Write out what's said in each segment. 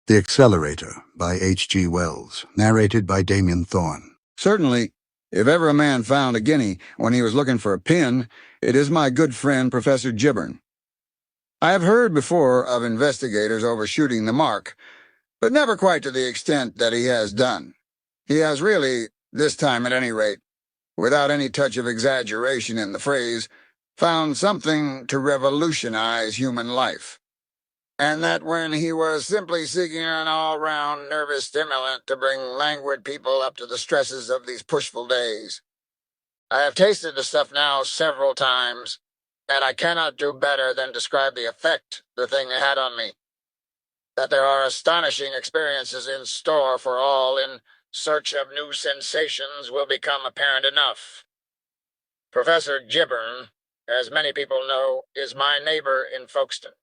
The Accelerator by H.G.WELLS, narrated by Damien Thorne. Certainly, if ever a man found a guinea when he was looking for a pin, it is my good friend Professor Gibbern. I have heard before of investigators overshooting the mark, but never quite to the extent that he has done. He has really, this time at any rate, without any touch of exaggeration in the phrase, found something to revolutionize human life. And that when he was simply seeking an all-round nervous stimulant to bring languid people up to the stresses of these pushful days. I have tasted the stuff now several times, and I cannot do better than describe the effect the thing had on me. That there are astonishing experiences in store for all in search of new sensations will become apparent enough. Professor Gibbern, as many people know, is my neighbor in Folkestone.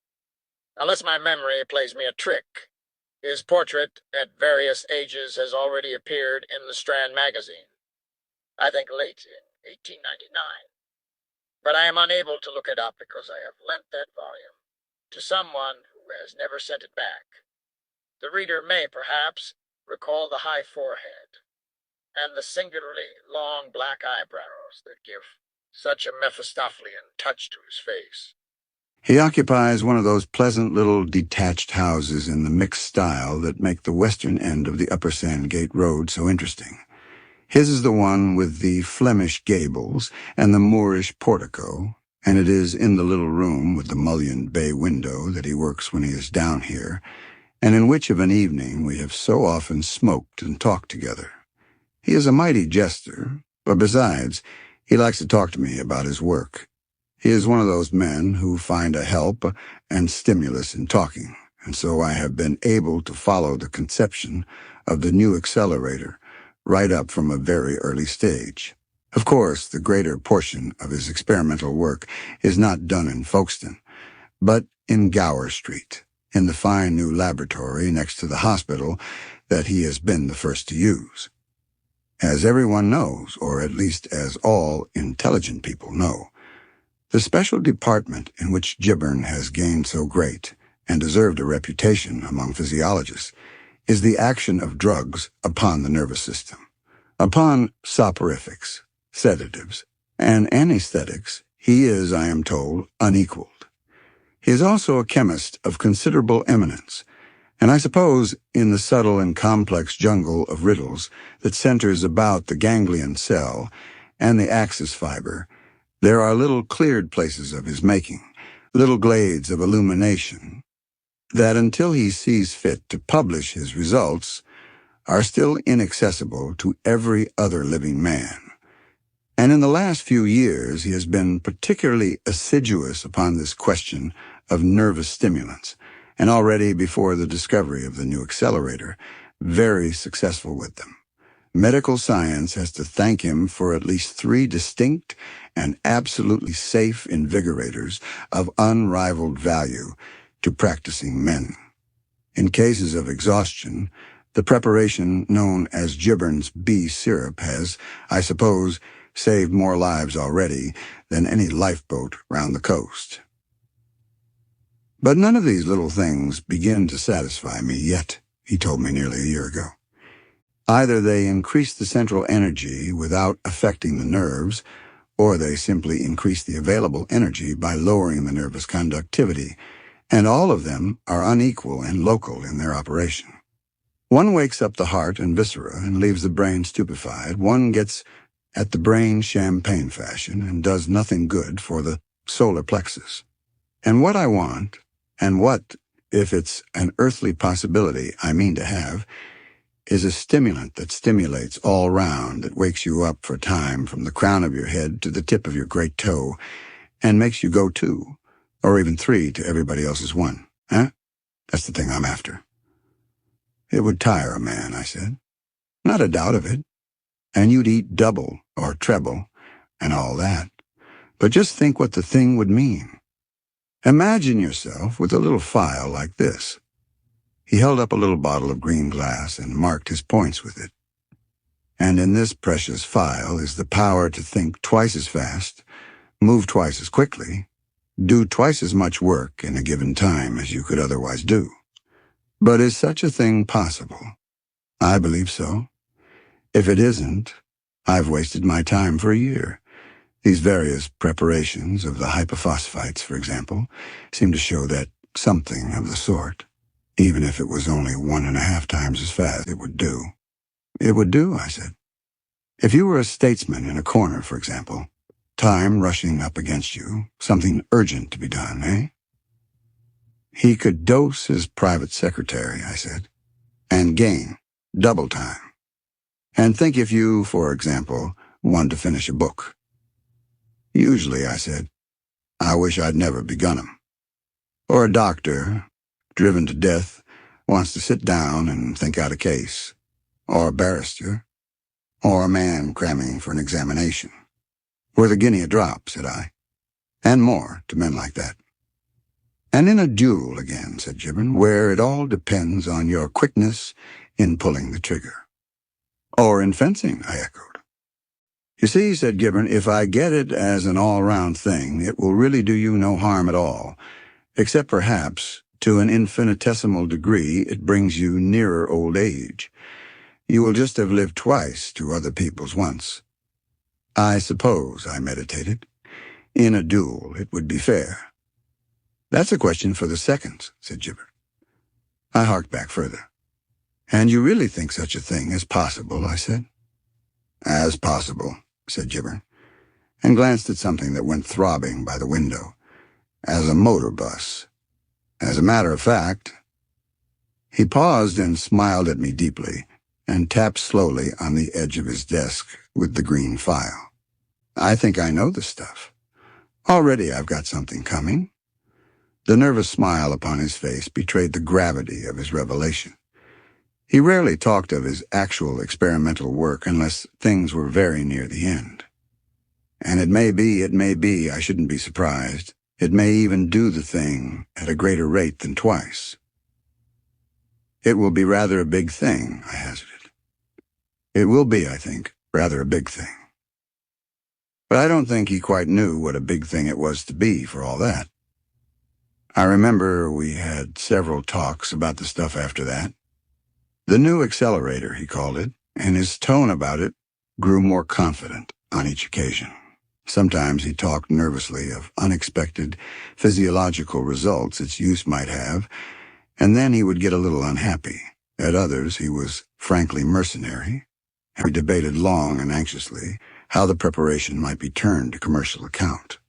Unless my memory plays me a trick, his portrait at various ages has already appeared in the Strand magazine, I think late in 1899. But I am unable to look it up because I have lent that volume to someone who has never sent it back. The reader may, perhaps, recall the high forehead and the singularly long black eyebrows that give such a Mephistophelian touch to his face. He occupies one of those pleasant little detached houses in the mixed style that make the western end of the Upper Sandgate Road so interesting. His is the one with the Flemish gables and the Moorish portico, and it is in the little room with the mullioned bay window that he works when he is down here, and in which of an evening we have so often smoked and talked together. He is a mighty jester, but besides, he likes to talk to me about his work. He is one of those men who find a help and stimulus in talking, and so I have been able to follow the conception of the new accelerator right up from a very early stage. Of course, the greater portion of his experimental work is not done in Folkestone, but in Gower Street, in the fine new laboratory next to the hospital that he has been the first to use. As everyone knows, or at least as all intelligent people know, the special department in which Gibbern has gained so great and deserved a reputation among physiologists is the action of drugs upon the nervous system. Upon soporifics, sedatives, and anesthetics, he is, I am told, unequaled. He is also a chemist of considerable eminence, and I suppose in the subtle and complex jungle of riddles that centers about the ganglion cell and the axis fiber, there are little cleared places of his making, little glades of illumination, that until he sees fit to publish his results, are still inaccessible to every other living man. And in the last few years he has been particularly assiduous upon this question of nervous stimulants, and already before the discovery of the new accelerator, very successful with them. Medical science has to thank him for at least 3 distinct and absolutely safe invigorators of unrivaled value to practicing men. In cases of exhaustion, the preparation known as Gibbern's bee syrup has, I suppose, saved more lives already than any lifeboat round the coast. But none of these little things begin to satisfy me yet, he told me nearly a year ago. Either they increase the central energy without affecting the nerves, or they simply increase the available energy by lowering the nervous conductivity, and all of them are unequal and local in their operation. One wakes up the heart and viscera and leaves the brain stupefied. One gets at the brain champagne fashion and does nothing good for the solar plexus. And what I want, and what, if it's an earthly possibility I mean to have, is a stimulant that stimulates all round, that wakes you up for a time from the crown of your head to the tip of your great toe, and makes you go 2, or even 3 to everybody else's 1. That's the thing I'm after. It would tire a man, I said. Not a doubt of it. And you'd eat double or treble and all that. But just think what the thing would mean. Imagine yourself with a little phial like this. He held up a little bottle of green glass and marked his points with it. And in this precious phial is the power to think twice as fast, move twice as quickly, do twice as much work in a given time as you could otherwise do. But is such a thing possible? I believe so. If it isn't, I've wasted my time for a year. These various preparations of the hypophosphites, for example, seem to show that something of the sort, even if it was only 1.5 times as fast, it would do. It would do, I said. If you were a statesman in a corner, for example, time rushing up against you, something urgent to be done, eh? He could dose his private secretary, I said, and gain double time. And think if you, for example, wanted to finish a book. Usually, I said, I wish I'd never begun 'em. Or a doctor, driven to death, wants to sit down and think out a case. Or a barrister. Or a man cramming for an examination. Worth a guinea a drop, said I. And more to men like that. And in a duel again, said Gibbon, where it all depends on your quickness in pulling the trigger. Or in fencing, I echoed. You see, said Gibbon, if I get it as an all-round thing, it will really do you no harm at all, except perhaps, to an infinitesimal degree, it brings you nearer old age. You will just have lived twice to other people's once. I suppose, I meditated, in a duel it would be fair. That's a question for the seconds, said Gibbon. I harked back further. And you really think such a thing is possible, I said. As possible, said Gibbon, and glanced at something that went throbbing by the window, as a motor bus. As a matter of fact, he paused and smiled at me deeply, and tapped slowly on the edge of his desk with the green file. I think I know the stuff. Already I've got something coming. The nervous smile upon his face betrayed the gravity of his revelation. He rarely talked of his actual experimental work unless things were very near the end. And it may be, I shouldn't be surprised. It may even do the thing at a greater rate than twice. It will be rather a big thing, I hazarded. It will be, I think, rather a big thing. But I don't think he quite knew what a big thing it was to be for all that. I remember we had several talks about the stuff after that. The new accelerator, he called it, and his tone about it grew more confident on each occasion. Sometimes he talked nervously of unexpected physiological results its use might have, and then he would get a little unhappy. At others, he was frankly mercenary, and we debated long and anxiously how the preparation might be turned to commercial account.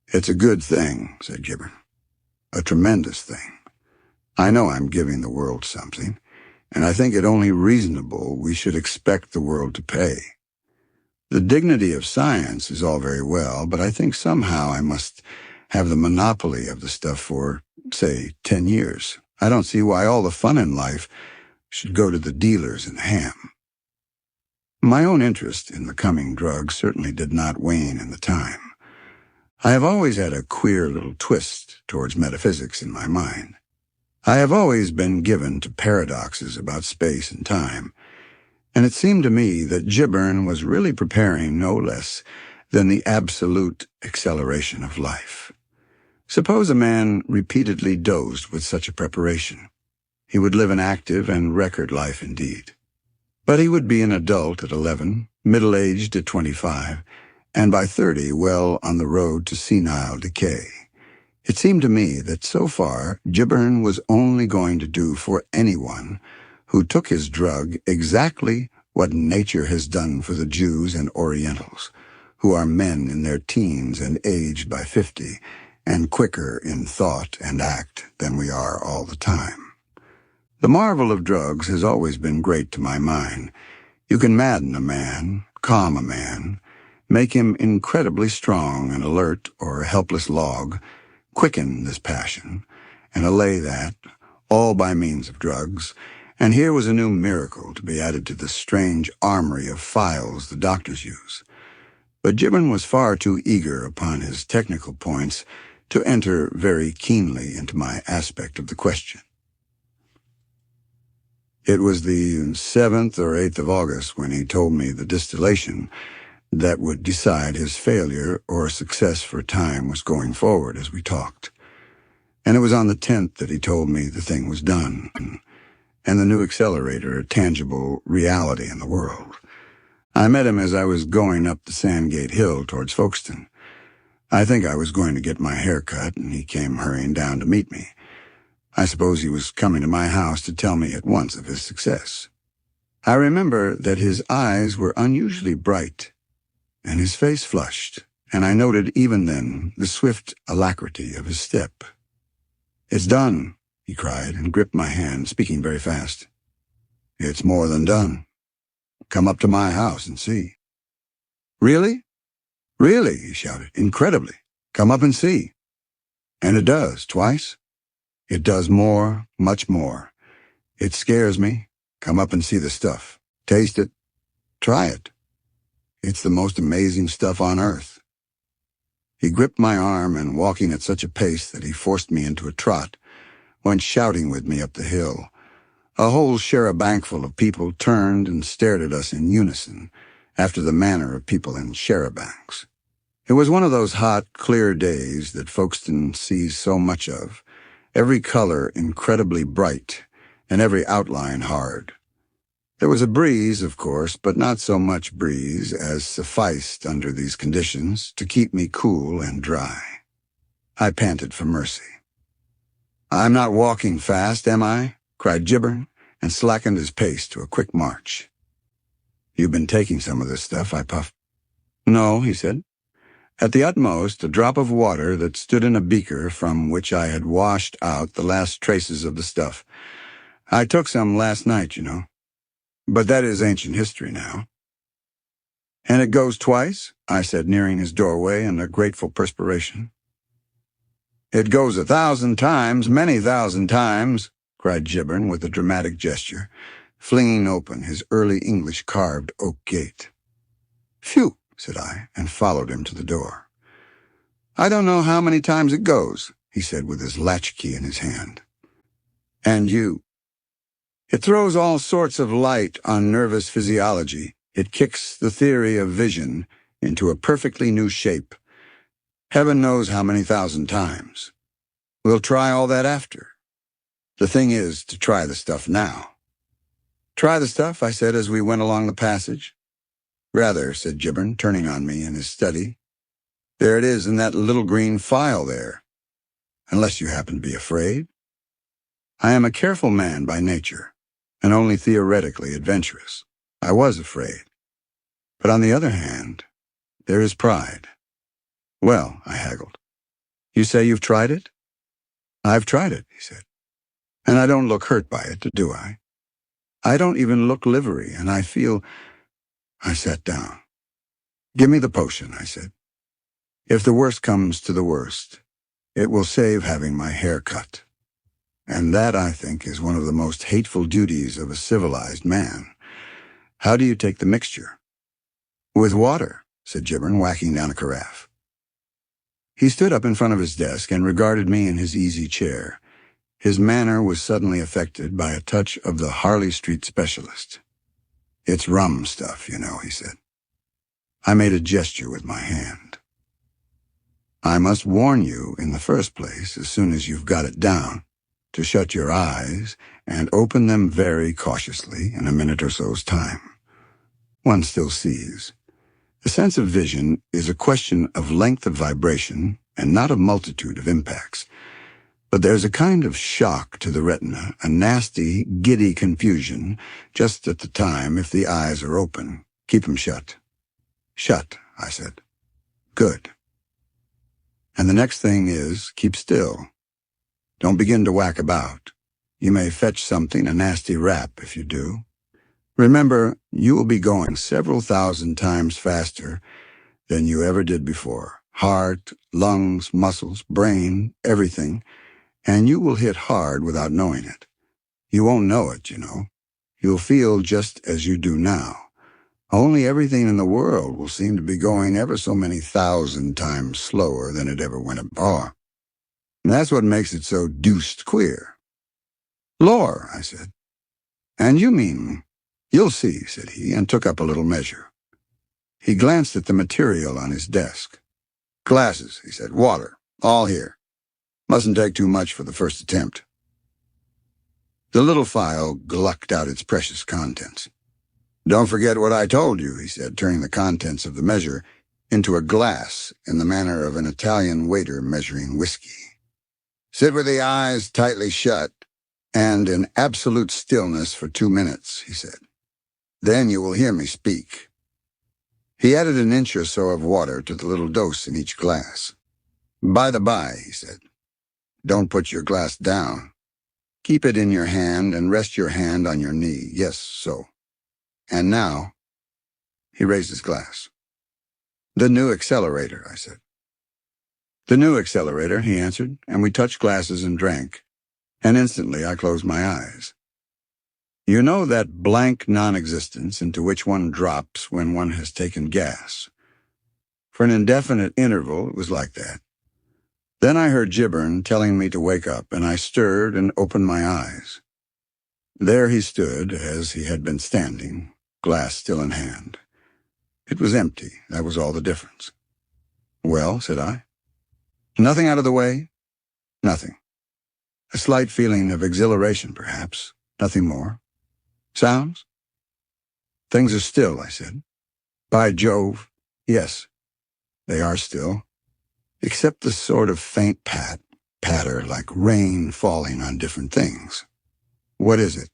It's a good thing, said Gibbon. A tremendous thing. I know I'm giving the world something, and I think it only reasonable we should expect the world to pay. The dignity of science is all very well, but I think somehow I must have the monopoly of the stuff for, say, 10 years. I don't see why all the fun in life should go to the dealers in ham. My own interest in the coming drug certainly did not wane in the time. I have always had a queer little twist towards metaphysics in my mind. I have always been given to paradoxes about space and time, and it seemed to me that Gibbon was really preparing no less than the absolute acceleration of life. Suppose a man repeatedly dosed with such a preparation. He would live an active and record life indeed. But he would be an adult at 11, middle-aged at 25, and by 30 well on the road to senile decay. It seemed to me that so far Gibbon was only going to do for anyone who took his drug exactly what nature has done for the Jews and Orientals, who are men in their teens and aged by 50, and quicker in thought and act than we are all the time. The marvel of drugs has always been great to my mind. You can madden a man, calm a man, make him incredibly strong and alert or a helpless log, quicken this passion, and allay that, all by means of drugs, and here was a new miracle to be added to the strange armory of files the doctors use. But Gibbon was far too eager upon his technical points to enter very keenly into my aspect of the question. It was the 7th or 8th of August when he told me the distillation that would decide his failure or success for time was going forward as we talked. And it was on the 10th that he told me the thing was done, and the new accelerator a tangible reality in the world. I met him as I was going up the Sandgate Hill towards Folkestone. I think I was going to get my hair cut, and he came hurrying down to meet me. I suppose he was coming to my house to tell me at once of his success. I remember that his eyes were unusually bright, and his face flushed, and I noted even then the swift alacrity of his step. "It's done," he cried, and gripped my hand, speaking very fast. "It's more than done. Come up to my house and see." "Really? Really?" he shouted. "Incredibly. Come up and see." And it does, twice. It does more, much more. It scares me. Come up and see the stuff. Taste it. Try it. It's the most amazing stuff on earth. He gripped my arm and, walking at such a pace that he forced me into a trot, went shouting with me up the hill. A whole charabankful of people turned and stared at us in unison, after the manner of people in charabancs. It was one of those hot, clear days that Folkestone sees so much of, every color incredibly bright, and every outline hard. There was a breeze, of course, but not so much breeze as sufficed under these conditions to keep me cool and dry. I panted for mercy. "I'm not walking fast, am I?" cried Gibbern, and slackened his pace to a quick march. "You've been taking some of this stuff," I puffed. "No," he said. "At the utmost, a drop of water that stood in a beaker from which I had washed out the last traces of the stuff. I took some last night, you know. But that is ancient history now." "And it goes twice?" I said, nearing his doorway in a grateful perspiration. "It goes 1,000 times, many thousand times," cried Gibbern with a dramatic gesture, flinging open his early English carved oak gate. "Phew," said I, and followed him to the door. "I don't know how many times it goes," he said with his latchkey in his hand. "And you?" "It throws all sorts of light on nervous physiology. It kicks the theory of vision into a perfectly new shape. Heaven knows how many thousand times. We'll try all that after. The thing is to try the stuff now." "Try the stuff?" I said as we went along the passage. "Rather," said Gibbern, turning on me in his study. "There it is in that little green file there. Unless you happen to be afraid." I am a careful man by nature, and only theoretically adventurous. I was afraid. But on the other hand, there is pride. "Well," I haggled, "you say you've tried it?" "I've tried it," he said. "And I don't look hurt by it, do I? I don't even look livery, and I feel—" I sat down. "Give me the potion," I said. "If the worst comes to the worst, it will save having my hair cut. And that, I think, is one of the most hateful duties of a civilized man. How do you take the mixture?" "With water," said Gibbern, whacking down a carafe. He stood up in front of his desk and regarded me in his easy chair. His manner was suddenly affected by a touch of the Harley Street specialist. "It's rum stuff, you know," he said. I made a gesture with my hand. "I must warn you, in the first place, as soon as you've got it down, to shut your eyes and open them very cautiously in a minute or so's time. One still sees. The sense of vision is a question of length of vibration and not of multitude of impacts. But there's a kind of shock to the retina, a nasty, giddy confusion, just at the time if the eyes are open. Keep 'em shut." "Shut," I said. "Good. And the next thing is, keep still. Don't begin to whack about. You may fetch something a nasty rap if you do. Remember, you will be going several thousand times faster than you ever did before. Heart, lungs, muscles, brain, everything. And you will hit hard without knowing it. You won't know it, you know. You'll feel just as you do now. Only everything in the world will seem to be going ever so many thousand times slower than it ever went before. And that's what makes it so deuced queer." "Lor," I said. "And you mean—" "You'll see," said he, and took up a little measure. He glanced at the material on his desk. "Glasses," he said. "Water. All here." Mustn't take too much for the first attempt. The little file glucked out its precious contents. "Don't forget what I told you," he said, turning the contents of the measure into a glass in the manner of an Italian waiter measuring whiskey. "Sit with the eyes tightly shut and in absolute stillness for 2 minutes," he said. "Then you will hear me speak." He added an inch or so of water to the little dose in each glass. "By the by," he said, "don't put your glass down. Keep it in your hand and rest your hand on your knee. Yes, so. And now," he raised his glass. "The new accelerator," I said. "The new accelerator," he answered, and we touched glasses and drank, and instantly I closed my eyes. You know that blank non-existence into which one drops when one has taken gas? For an indefinite interval, it was like that. Then I heard Gibbern telling me to wake up, and I stirred and opened my eyes. There he stood, as he had been standing, glass still in hand. It was empty, that was all the difference. "Well," said I. "Nothing out of the way?" "Nothing. A slight feeling of exhilaration, perhaps. Nothing more. Sounds?" "Things are still," I said. "By Jove, yes, they are still, except the sort of faint patter like rain falling on different things." "What is it?"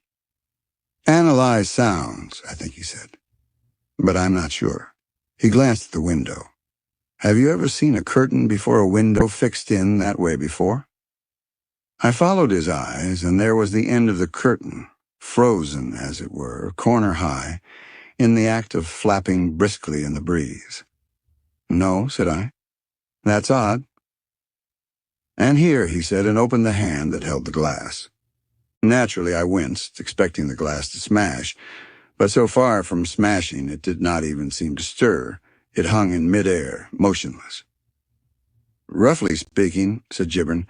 "Analyze sounds," I think he said. But I'm not sure. He glanced at the window. "Have you ever seen a curtain before a window fixed in that way before?" I followed his eyes, and there was the end of the curtain, frozen, as it were, corner high, in the act of flapping briskly in the breeze. "No," said I. "That's odd." "And here," he said, and opened the hand that held the glass. Naturally, I winced, expecting the glass to smash, but so far from smashing, it did not even seem to stir. It hung in mid-air, motionless. "Roughly speaking," said Gibbern,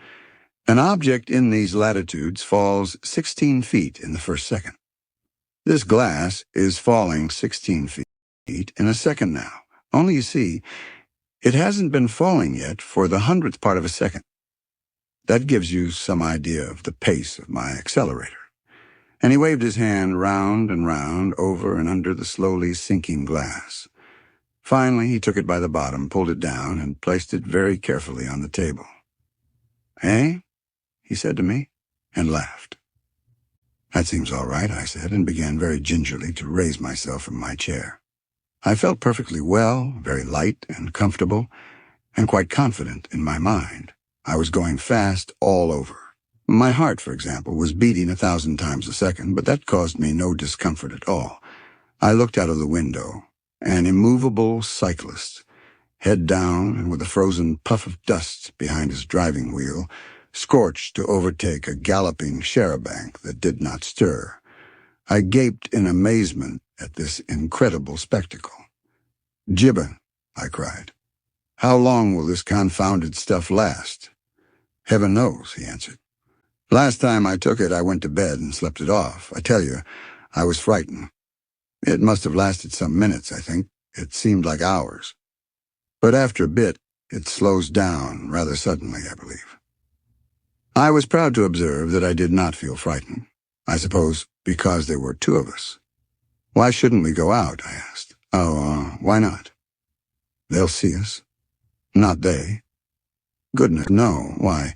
"an object in these latitudes falls 16 feet in the first second. This glass is falling 16 feet in a second now. Only, you see, it hasn't been falling yet for the 100th part of a second. That gives you some idea of the pace of my accelerator." And he waved his hand round and round, over and under the slowly sinking glass. Finally, he took it by the bottom, pulled it down, and placed it very carefully on the table. "Eh?" he said to me, and laughed. "That seems all right," I said, and began very gingerly to raise myself from my chair. I felt perfectly well, very light and comfortable, and quite confident in my mind. I was going fast all over. My heart, for example, was beating 1,000 times a second, but that caused me no discomfort at all. I looked out of the window. An immovable cyclist, head down and with a frozen puff of dust behind his driving wheel, scorched to overtake a galloping charabanc that did not stir. I gaped in amazement at this incredible spectacle. "Gibbon," I cried, "how long will this confounded stuff last?" "Heaven knows," he answered. "Last time I took it, I went to bed and slept it off. I tell you, I was frightened. It must have lasted some minutes, I think. It seemed like hours. But after a bit, it slows down rather suddenly, I believe." I was proud to observe that I did not feel frightened. I suppose because there were two of us. "Why shouldn't we go out?" I asked. Why not?" "They'll see us." "Not they." "Goodness, no. Why,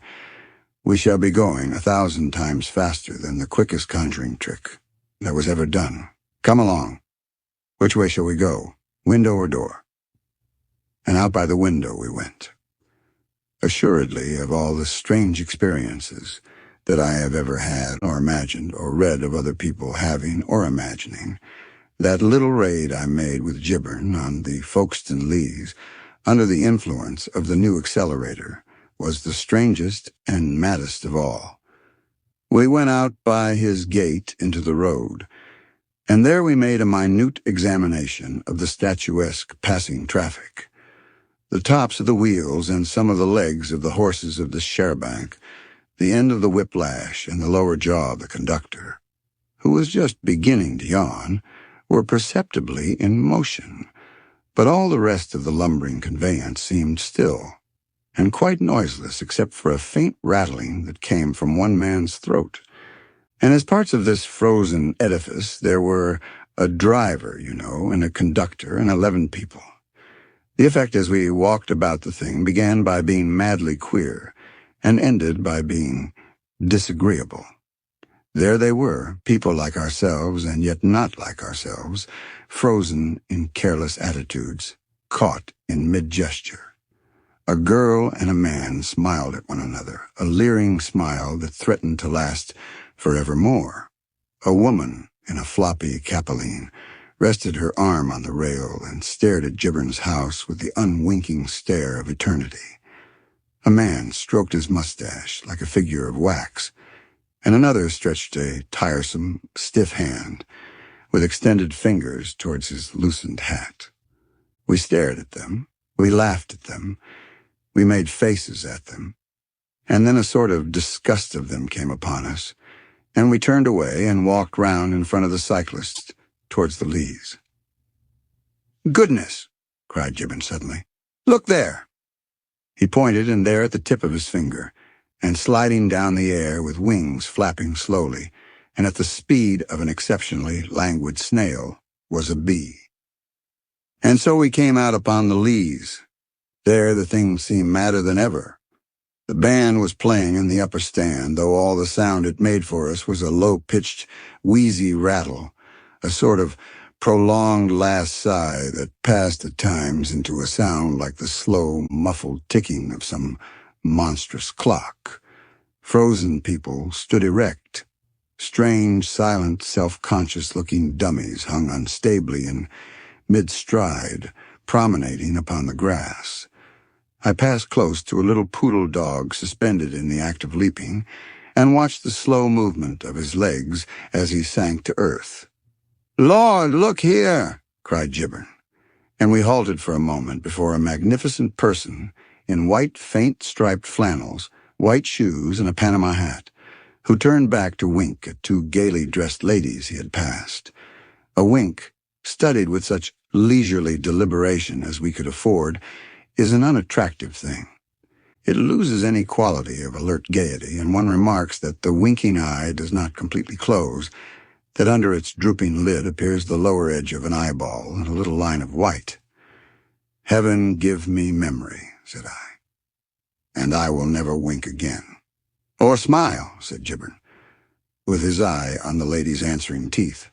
we shall be going 1,000 times faster than the quickest conjuring trick that was ever done. Come along. Which way shall we go, window or door?" And out by the window we went. Assuredly, of all the strange experiences that I have ever had or imagined or read of other people having or imagining, that little raid I made with Gibbern on the Folkestone Leas under the influence of the new accelerator was the strangest and maddest of all. We went out by his gate into the road, and there we made a minute examination of the statuesque passing traffic. The tops of the wheels and some of the legs of the horses of the charabanc, the end of the whiplash and the lower jaw of the conductor, who was just beginning to yawn, were perceptibly in motion, but all the rest of the lumbering conveyance seemed still. and quite noiseless except for a faint rattling that came from one man's throat. And as parts of this frozen edifice, there were a driver, and a conductor, and 11 people. The effect as we walked about the thing began by being madly queer, and ended by being disagreeable. There they were, people like ourselves and yet not like ourselves, frozen in careless attitudes, caught in mid-gesture. A girl and a man smiled at one another, a leering smile that threatened to last forevermore. A woman in a floppy capelline rested her arm on the rail and stared at Gibbern's house with the unwinking stare of eternity. A man stroked his mustache like a figure of wax, and another stretched a tiresome, stiff hand with extended fingers towards his loosened hat. We stared at them, we laughed at them, we made faces at them, and then a sort of disgust of them came upon us, and we turned away and walked round in front of the cyclists towards the Lees. "Goodness!" cried Gibbon suddenly. "Look there!" He pointed, and there at the tip of his finger, and sliding down the air with wings flapping slowly, and at the speed of an exceptionally languid snail, was a bee. And so we came out upon the Lees. There the thing seemed madder than ever. The band was playing in the upper stand, though all the sound it made for us was a low-pitched, wheezy rattle, a sort of prolonged last sigh that passed at times into a sound like the slow, muffled ticking of some monstrous clock. Frozen people stood erect. Strange, silent, self-conscious-looking dummies hung unstably in mid-stride, promenading upon the grass. I passed close to a little poodle dog suspended in the act of leaping, and watched the slow movement of his legs as he sank to earth. "Lord, look here!" cried Gibbon, and we halted for a moment before a magnificent person in white, faint-striped flannels, white shoes, and a Panama hat, who turned back to wink at two gaily dressed ladies he had passed. A wink, studied with such leisurely deliberation as we could afford, is an unattractive thing. It loses any quality of alert gaiety, and one remarks that the winking eye does not completely close, that under its drooping lid appears the lower edge of an eyeball and a little line of white. "Heaven give me memory," said I, "and I will never wink again." "Or smile," said Gibbon, with his eye on the lady's answering teeth.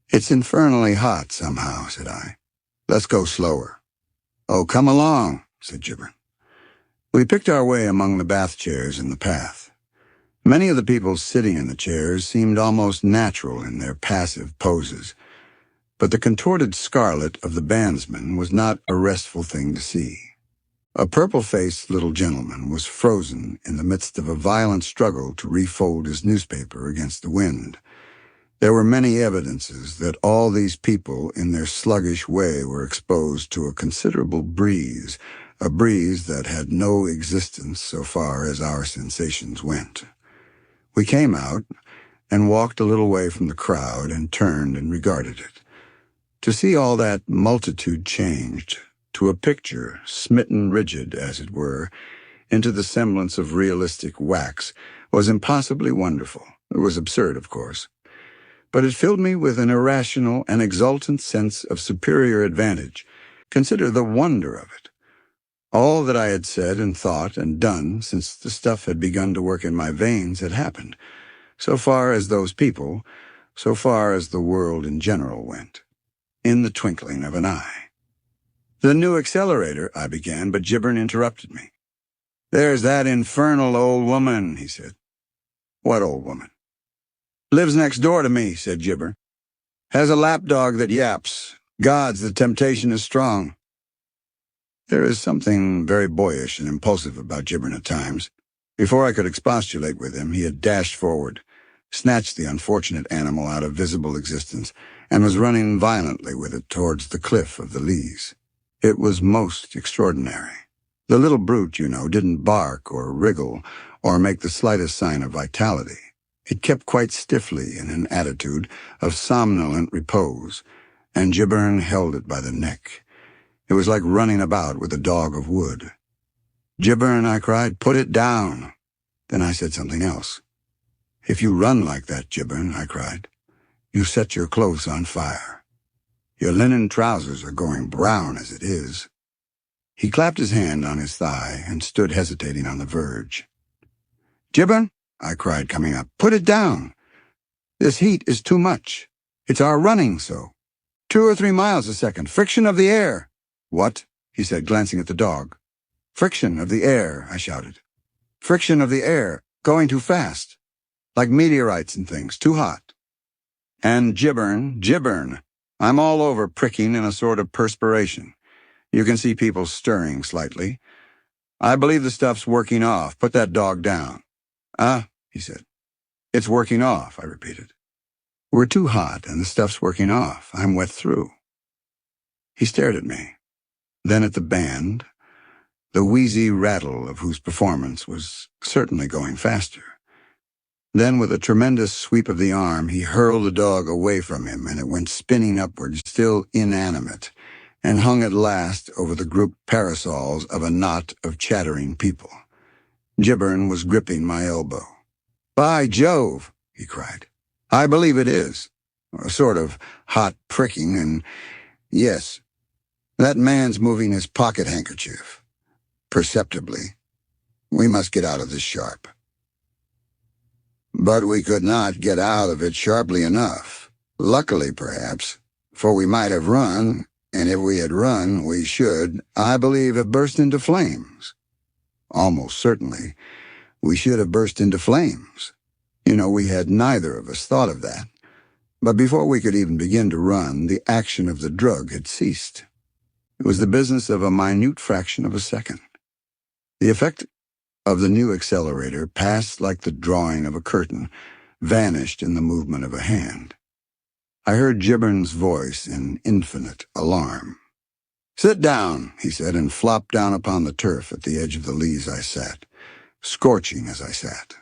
"It's infernally hot somehow," said I. "Let's go slower." "Oh, come along," said Gibbon. We picked our way among the bath chairs in the path. Many of the people sitting in the chairs seemed almost natural in their passive poses, but the contorted scarlet of the bandsman was not a restful thing to see. A purple-faced little gentleman was frozen in the midst of a violent struggle to refold his newspaper against the wind. There were many evidences that all these people in their sluggish way were exposed to a considerable breeze, a breeze that had no existence so far as our sensations went. We came out and walked a little way from the crowd and turned and regarded it. To see all that multitude changed to a picture, smitten rigid, as it were, into the semblance of realistic wax, was impossibly wonderful. It was absurd, of course, but it filled me with an irrational and exultant sense of superior advantage. Consider the wonder of it. All that I had said and thought and done since the stuff had begun to work in my veins had happened, so far as those people, so far as the world in general went, in the twinkling of an eye. "The new accelerator," I began, but Gibbon interrupted me. "There's that infernal old woman," he said. "What old woman?" "Lives next door to me," said Gibbon. "Has a lapdog that yaps. Gods, the temptation is strong." There is something very boyish and impulsive about Gibbon at times. Before I could expostulate with him, he had dashed forward, snatched the unfortunate animal out of visible existence, and was running violently with it towards the cliff of the Lees. It was most extraordinary. The little brute, didn't bark or wriggle or make the slightest sign of vitality. It kept quite stiffly in an attitude of somnolent repose, and Gibbon held it by the neck. It was like running about with a dog of wood. "Gibber," I cried, "put it down." Then I said something else. "If you run like that, Gibber," I cried, "you set your clothes on fire. Your linen trousers are going brown as it is." He clapped his hand on his thigh and stood hesitating on the verge. "Gibber," I cried, coming up, "put it down. This heat is too much. It's our running so. 2 or 3 miles a second. Friction of the air." "What?" he said, glancing at the dog. "Friction of the air," I shouted. "Friction of the air, going too fast. Like meteorites and things, too hot." "And gibbern. I'm all over pricking in a sort of perspiration. You can see people stirring slightly. I believe the stuff's working off. Put that dog down." "Ah," he said. "It's working off," I repeated. "We're too hot, and the stuff's working off. I'm wet through." He stared at me, then at the band, the wheezy rattle of whose performance was certainly going faster. Then, with a tremendous sweep of the arm, he hurled the dog away from him, and it went spinning upward, still inanimate, and hung at last over the grouped parasols of a knot of chattering people. Gibbern was gripping my elbow. "By Jove," he cried. "I believe it is. A sort of hot pricking, and yes, that man's moving his pocket handkerchief. Perceptibly. We must get out of this sharp." But we could not get out of it sharply enough. Luckily, perhaps, for we might have run, and if we had run, we should, I believe, have burst into flames. Almost certainly, we should have burst into flames. We had neither of us thought of that. But before we could even begin to run, the action of the drug had ceased. It was the business of a minute fraction of a second. The effect of the new accelerator passed like the drawing of a curtain, vanished in the movement of a hand. I heard Gibbern's voice in infinite alarm. "Sit down," he said, and flopped down upon the turf at the edge of the leas I sat, scorching as I sat.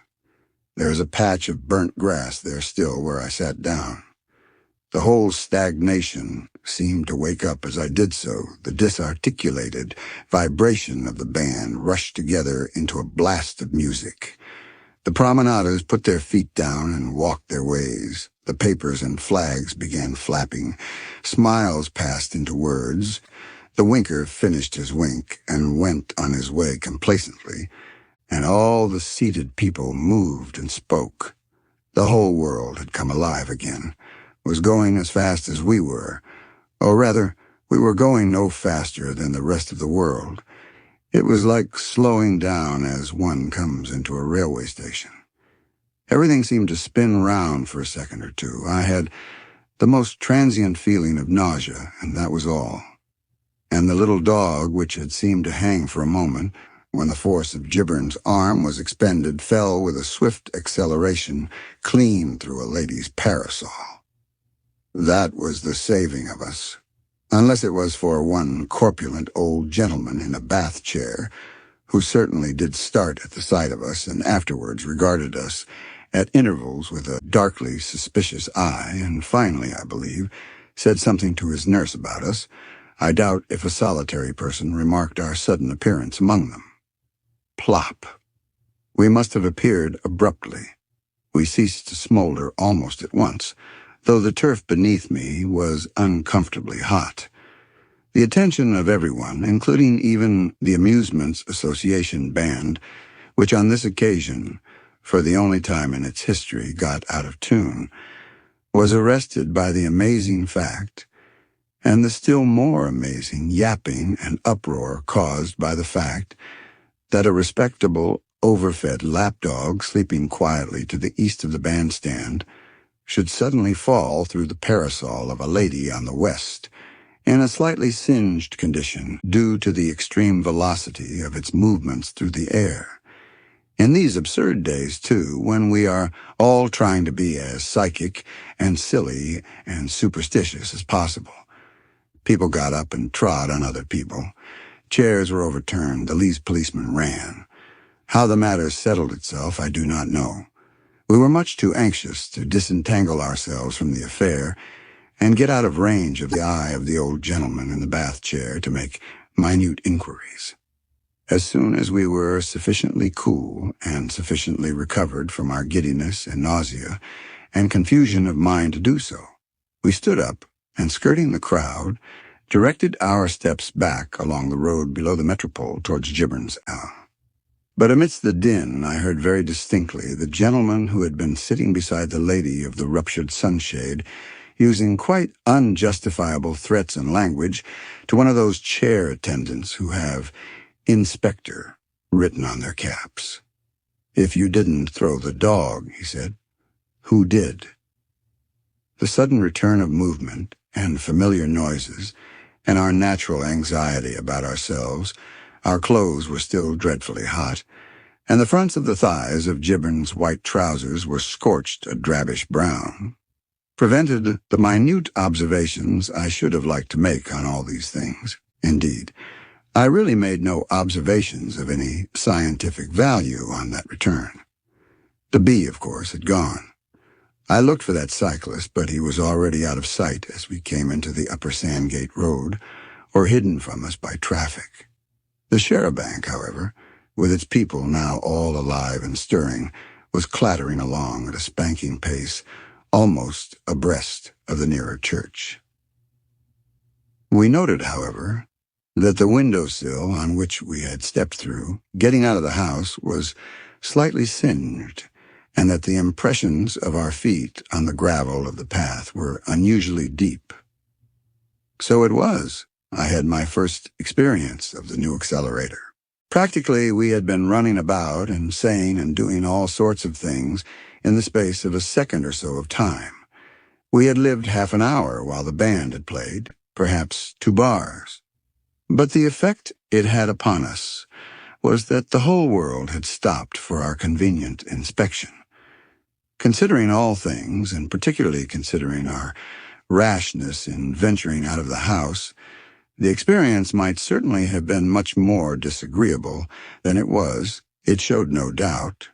There is a patch of burnt grass there still where I sat down. The whole stagnation seemed to wake up as I did so. The disarticulated vibration of the band rushed together into a blast of music. The promenaders put their feet down and walked their ways. The papers and flags began flapping. Smiles passed into words. The winker finished his wink and went on his way complacently, and all the seated people moved and spoke. The whole world had come alive again, was going as fast as we were, or rather, we were going no faster than the rest of the world. It was like slowing down as one comes into a railway station. Everything seemed to spin round for a second or two. I had the most transient feeling of nausea, and that was all. And the little dog, which had seemed to hang for a moment, when the force of Gibbern's arm was expended, fell with a swift acceleration clean through a lady's parasol. That was the saving of us, unless it was for one corpulent old gentleman in a bath chair, who certainly did start at the sight of us and afterwards regarded us at intervals with a darkly suspicious eye, and finally, I believe, said something to his nurse about us. I doubt if a solitary person remarked our sudden appearance among them. Plop. We must have appeared abruptly. We ceased to smolder almost at once, though the turf beneath me was uncomfortably hot. The attention of everyone, including even the Amusements Association band, which on this occasion, for the only time in its history, got out of tune, was arrested by the amazing fact, and the still more amazing yapping and uproar caused by the fact that a respectable, overfed lapdog sleeping quietly to the east of the bandstand should suddenly fall through the parasol of a lady on the west, in a slightly singed condition due to the extreme velocity of its movements through the air. In these absurd days, too, when we are all trying to be as psychic and silly and superstitious as possible. People got up and trod on other people. Chairs were overturned. The Lee's policeman ran. How the matter settled itself, I do not know. We were much too anxious to disentangle ourselves from the affair and get out of range of the eye of the old gentleman in the bath chair to make minute inquiries. As soon as we were sufficiently cool and sufficiently recovered from our giddiness and nausea and confusion of mind to do so, we stood up and, skirting the crowd, directed our steps back along the road below the metropole towards Gibbern's Alley. But amidst the din, I heard very distinctly the gentleman who had been sitting beside the lady of the ruptured sunshade using quite unjustifiable threats and language to one of those chair attendants who have "Inspector" written on their caps. "If you didn't throw the dog," he said, "who did?" The sudden return of movement and familiar noises and our natural anxiety about ourselves, our clothes were still dreadfully hot, and the fronts of the thighs of Gibbern's white trousers were scorched a drabbish brown, prevented the minute observations I should have liked to make on all these things. Indeed, I really made no observations of any scientific value on that return. The bee, of course, had gone. I looked for that cyclist, but he was already out of sight as we came into the Upper Sandgate Road, or hidden from us by traffic. The charabanc, however, with its people now all alive and stirring, was clattering along at a spanking pace, almost abreast of the nearer church. We noted, however, that the windowsill on which we had stepped through, getting out of the house, was slightly singed, and that the impressions of our feet on the gravel of the path were unusually deep. So it was I had my first experience of the new accelerator. Practically, we had been running about and saying and doing all sorts of things in the space of a second or so of time. We had lived half an hour while the band had played, perhaps 2 bars. But the effect it had upon us was that the whole world had stopped for our convenient inspection. Considering all things, and particularly considering our rashness in venturing out of the house, the experience might certainly have been much more disagreeable than it was. It showed no doubt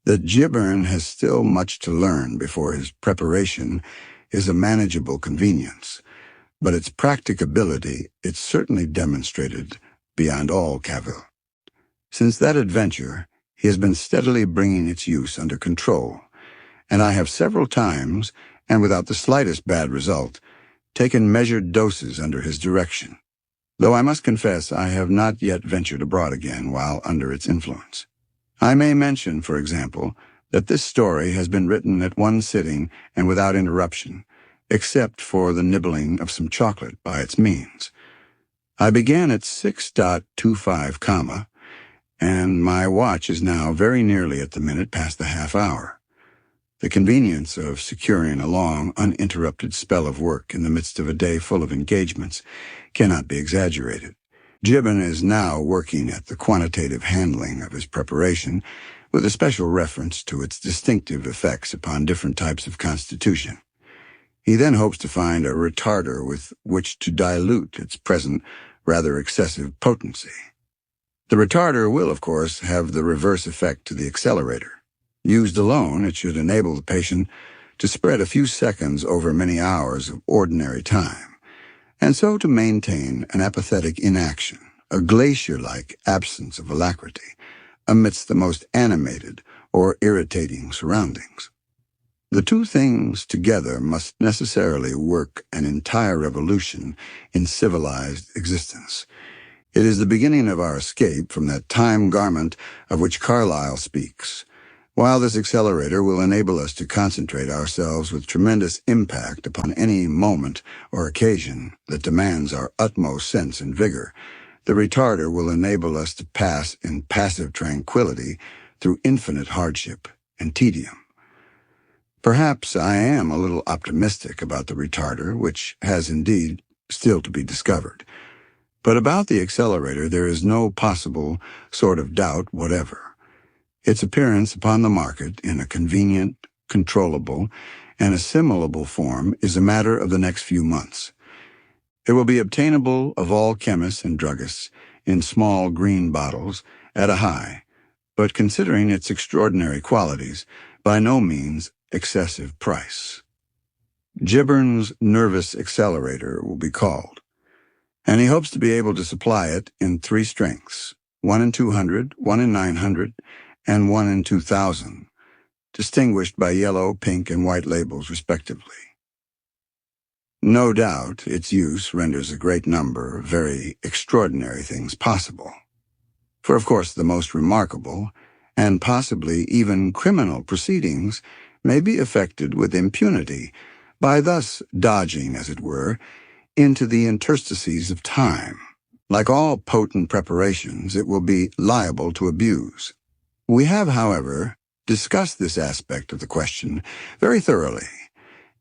that Gibbern has still much to learn before his preparation is a manageable convenience, but its practicability it certainly demonstrated beyond all cavil. Since that adventure, he has been steadily bringing its use under control, and I have several times, and without the slightest bad result, taken measured doses under his direction, though I must confess I have not yet ventured abroad again while under its influence. I may mention, for example, that this story has been written at one sitting and without interruption, except for the nibbling of some chocolate by its means. I began at 6:25, and my watch is now very nearly at the minute past the half hour. The convenience of securing a long, uninterrupted spell of work in the midst of a day full of engagements cannot be exaggerated. Gibbon is now working at the quantitative handling of his preparation, with a special reference to its distinctive effects upon different types of constitution. He then hopes to find a retarder with which to dilute its present rather excessive potency. The retarder will, of course, have the reverse effect to the accelerator. Used alone, it should enable the patient to spread a few seconds over many hours of ordinary time, and so to maintain an apathetic inaction, a glacier-like absence of alacrity, amidst the most animated or irritating surroundings. The two things together must necessarily work an entire revolution in civilized existence. It is the beginning of our escape from that time garment of which Carlyle speaks, while this accelerator will enable us to concentrate ourselves with tremendous impact upon any moment or occasion that demands our utmost sense and vigor. The retarder will enable us to pass in passive tranquility through infinite hardship and tedium. Perhaps I am a little optimistic about the retarder, which has indeed still to be discovered. But about the accelerator there is no possible sort of doubt whatever. Its appearance upon the market in a convenient, controllable, and assimilable form is a matter of the next few months. It will be obtainable of all chemists and druggists in small green bottles at a high, but considering its extraordinary qualities, by no means excessive price. Gibbern's nervous accelerator will be called, and he hopes to be able to supply it in 3 strengths: 1 in 200, 1 in 900, and 1 in 2000, distinguished by yellow, pink, and white labels respectively. No doubt its use renders a great number of very extraordinary things possible. For of course the most remarkable, and possibly even criminal proceedings, may be effected with impunity, by thus dodging, as it were, into the interstices of time. Like all potent preparations, it will be liable to abuse. We have, however, discussed this aspect of the question very thoroughly,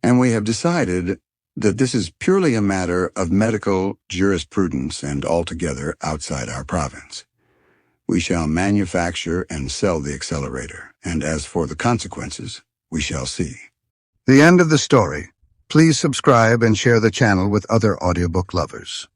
and we have decided that this is purely a matter of medical jurisprudence and altogether outside our province. We shall manufacture and sell the accelerator, and as for the consequences, we shall see. The end of the story. Please subscribe and share the channel with other audiobook lovers.